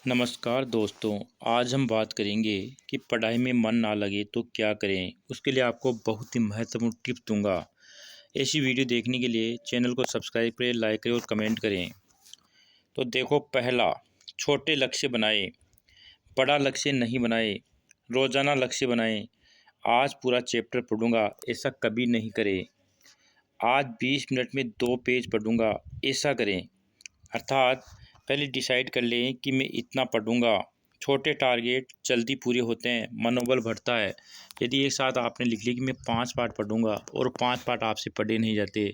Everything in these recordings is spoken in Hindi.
नमस्कार दोस्तों। आज हम बात करेंगे कि पढ़ाई में मन ना लगे तो क्या करें। उसके लिए आपको बहुत ही महत्वपूर्ण टिप्स दूंगा। ऐसी वीडियो देखने के लिए चैनल को सब्सक्राइब करें, लाइक करें और कमेंट करें। तो देखो, पहला, छोटे लक्ष्य बनाएं, बड़ा लक्ष्य नहीं बनाएं। रोज़ाना लक्ष्य बनाएं। आज पूरा चैप्टर पढ़ूंगा, ऐसा कभी नहीं करें। आज 20 मिनट में 2 पेज पढ़ूंगा, ऐसा करें। अर्थात पहले डिसाइड कर लें कि मैं इतना पढ़ूंगा। छोटे टारगेट जल्दी पूरे होते हैं, मनोबल बढ़ता है। यदि एक साथ आपने लिख लिया कि मैं 5 पार्ट पढ़ूंगा और 5 पार्ट आपसे पढ़े नहीं जाते,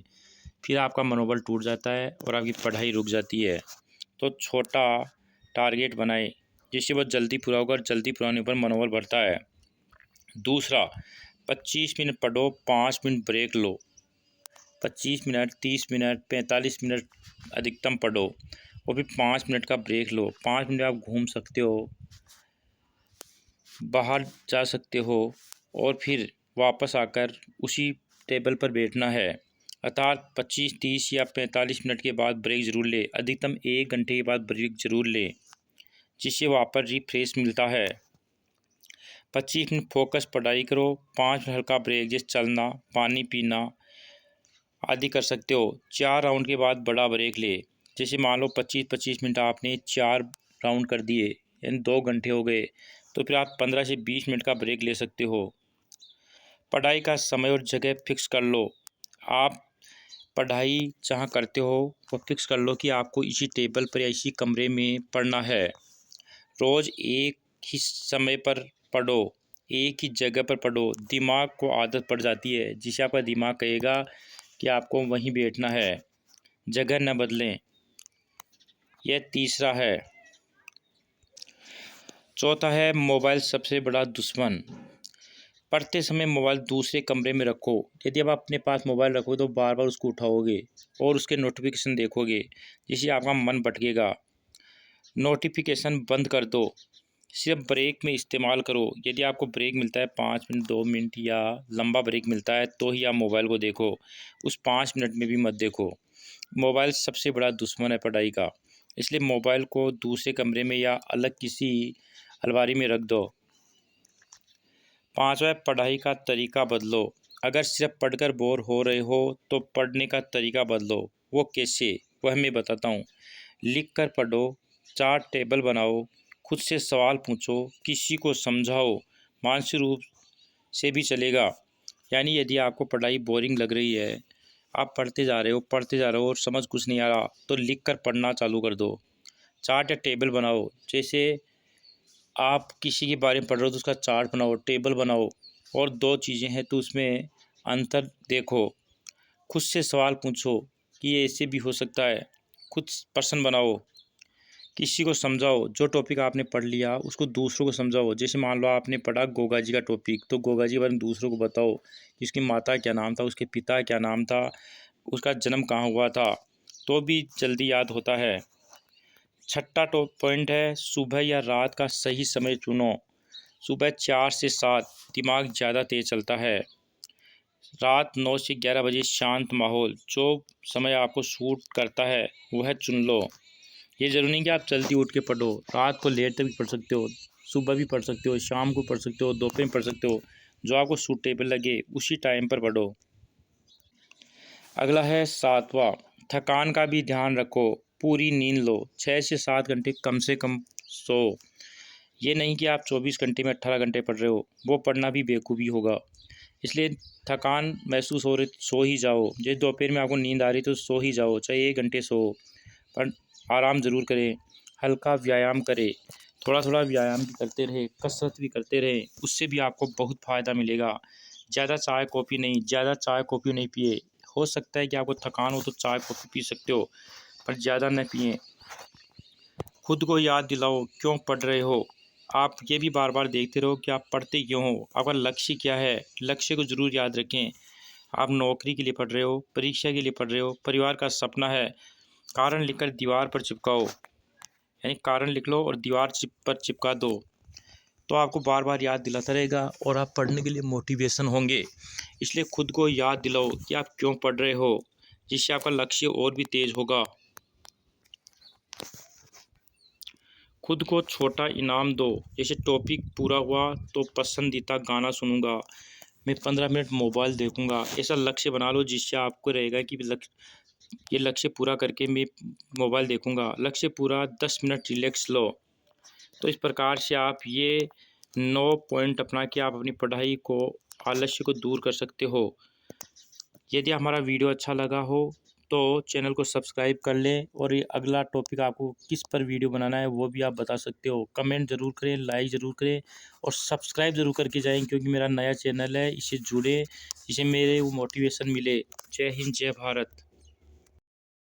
फिर आपका मनोबल टूट जाता है और आपकी पढ़ाई रुक जाती है। तो छोटा टारगेट बनाए जिससे वह जल्दी पूरा होगा और जल्दी पूरा होने पर मनोबल बढ़ता है। दूसरा, 25 मिनट पढ़ो, 5 मिनट ब्रेक लो। 25 मिनट, 30 मिनट, 45 मिनट अधिकतम पढ़ो और फिर 5 मिनट का ब्रेक लो। 5 मिनट आप घूम सकते हो, बाहर जा सकते हो और फिर वापस आकर उसी टेबल पर बैठना है। अर्थात 25, 30 या 45 मिनट के बाद ब्रेक ज़रूर ले। अधिकतम 1 घंटे के बाद ब्रेक ज़रूर ले, जिससे वापस रिफ्रेश मिलता है। 25 मिनट फोकस पढ़ाई करो, 5 मिनट हल्का ब्रेक जैसे चलना, पानी पीना आदि कर सकते हो। 4 राउंड के बाद बड़ा ब्रेक ले। जैसे मान लो 25-25 मिनट आपने 4 राउंड कर दिए, यानी 2 घंटे हो गए, तो फिर आप 15 से 20 मिनट का ब्रेक ले सकते हो। पढ़ाई का समय और जगह फिक्स कर लो। आप पढ़ाई जहाँ करते हो वो फिक्स कर लो कि आपको इसी टेबल पर या इसी कमरे में पढ़ना है। रोज़ एक ही समय पर पढ़ो, एक ही जगह पर पढ़ो। दिमाग को आदत पड़ जाती है, जिसे आपका दिमाग कहेगा कि आपको वहीं बैठना है, जगह न बदलें। यह तीसरा है। चौथा है, मोबाइल सबसे बड़ा दुश्मन। पढ़ते समय मोबाइल दूसरे कमरे में रखो। यदि आप अपने पास मोबाइल रखोगे तो बार बार उसको उठाओगे और उसके नोटिफिकेशन देखोगे, जिससे आपका मन भटकेगा। नोटिफिकेशन बंद कर दो, सिर्फ ब्रेक में इस्तेमाल करो। यदि आपको ब्रेक मिलता है 5 मिनट, 2 मिनट या लंबा ब्रेक मिलता है, तो ही आप मोबाइल को देखो। उस 5 मिनट में भी मत देखो। मोबाइल सबसे बड़ा दुश्मन है पढ़ाई का, इसलिए मोबाइल को दूसरे कमरे में या अलग किसी अलमारी में रख दो। 5वां, पढ़ाई का तरीका बदलो। अगर सिर्फ पढ़कर बोर हो रहे हो तो पढ़ने का तरीका बदलो। वो कैसे, वह मैं बताता हूँ। लिख कर पढ़ो, 4 टेबल बनाओ, खुद से सवाल पूछो, किसी को समझाओ। मानसिक रूप से भी चलेगा। यानी यदि आपको पढ़ाई बोरिंग लग रही है, आप पढ़ते जा रहे हो और समझ कुछ नहीं आ रहा, तो लिख कर पढ़ना चालू कर दो। चार्ट या टेबल बनाओ। जैसे आप किसी के बारे में पढ़ रहे हो तो उसका चार्ट बनाओ, टेबल बनाओ। और 2 चीज़ें हैं तो उसमें अंतर देखो। खुद से सवाल पूछो कि ये ऐसे भी हो सकता है। खुद प्रश्न बनाओ, किसी को समझाओ। जो टॉपिक आपने पढ़ लिया उसको दूसरों को समझाओ। जैसे मान लो आपने पढ़ा गोगा जी का टॉपिक, तो गोगा जी के बारे में दूसरों को बताओ कि उसकी माता क्या नाम था, उसके पिता क्या नाम था, उसका जन्म कहाँ हुआ था, तो भी जल्दी याद होता है। छठा टॉप पॉइंट है, सुबह या रात का सही समय चुनो। सुबह 4 से 7 दिमाग ज़्यादा तेज़ चलता है। रात 9 से 11 बजे शांत माहौल। जो समय आपको सूट करता है वह चुन लो। ये ज़रूरी नहीं कि आप जल्दी उठ के पढ़ो। रात को लेट तक भी पढ़ सकते हो, सुबह भी पढ़ सकते हो, शाम को पढ़ सकते हो, दोपहर में पढ़ सकते हो। जो आपको सूटेबल लगे उसी टाइम पर पढ़ो। अगला है 7वां, थकान का भी ध्यान रखो। पूरी नींद लो, 6 से 7 घंटे कम से कम सो। ये नहीं कि आप 24 घंटे में 18 घंटे पढ़ रहे हो, वो पढ़ना भी बेवकूफ़ी होगा। इसलिए थकान महसूस हो रही सो ही जाओ। जैसे दोपहर में आपको नींद आ रही तो सो ही जाओ, चाहे 1 घंटे सो, पर आराम ज़रूर करें। हल्का व्यायाम करें, थोड़ा थोड़ा व्यायाम भी करते रहें, कसरत भी करते रहें, उससे भी आपको बहुत फ़ायदा मिलेगा। ज़्यादा चाय कॉफ़ी नहीं, ज़्यादा चाय कॉफ़ी नहीं पिए। हो सकता है कि आपको थकान हो तो चाय कॉफ़ी पी सकते हो, पर ज़्यादा न पिए। खुद को याद दिलाओ क्यों पढ़ रहे हो। आप ये भी बार बार देखते रहो कि आप पढ़ते क्यों हो, आपका लक्ष्य क्या है। लक्ष्य को ज़रूर याद रखें। आप नौकरी के लिए पढ़ रहे हो, परीक्षा के लिए पढ़ रहे हो, परिवार का सपना है। कारण लिखकर दीवार पर चिपकाओ, यानी कारण लिख लो और दीवार पर चिपका दो, तो आपको बार बार याद दिलाता रहेगा और आप पढ़ने के लिए मोटिवेशन होंगे। इसलिए खुद को याद दिलाओ कि आप क्यों पढ़ रहे हो, जिससे आपका लक्ष्य और भी तेज़ होगा। खुद को छोटा इनाम दो, जैसे टॉपिक पूरा हुआ तो पसंदीदा गाना सुनूंगा, मैं 15 मिनट मोबाइल देखूंगा। ऐसा लक्ष्य बना लो जिससे आपको रहेगा कि ये लक्ष्य पूरा करके मैं मोबाइल देखूंगा। लक्ष्य पूरा, 10 मिनट रिलैक्स लो। तो इस प्रकार से आप ये 9 पॉइंट अपना के आप अपनी पढ़ाई को, आलस्य को दूर कर सकते हो। यदि हमारा वीडियो अच्छा लगा हो तो चैनल को सब्सक्राइब कर लें, और ये अगला टॉपिक आपको किस पर वीडियो बनाना है वो भी आप बता सकते हो। कमेंट ज़रूर करें, लाइक ज़रूर करें और सब्सक्राइब ज़रूर करके जाएं, क्योंकि मेरा नया चैनल है, इससे जुड़े, जिसे मेरे वो मोटिवेशन मिले। जय हिंद, जय भारत।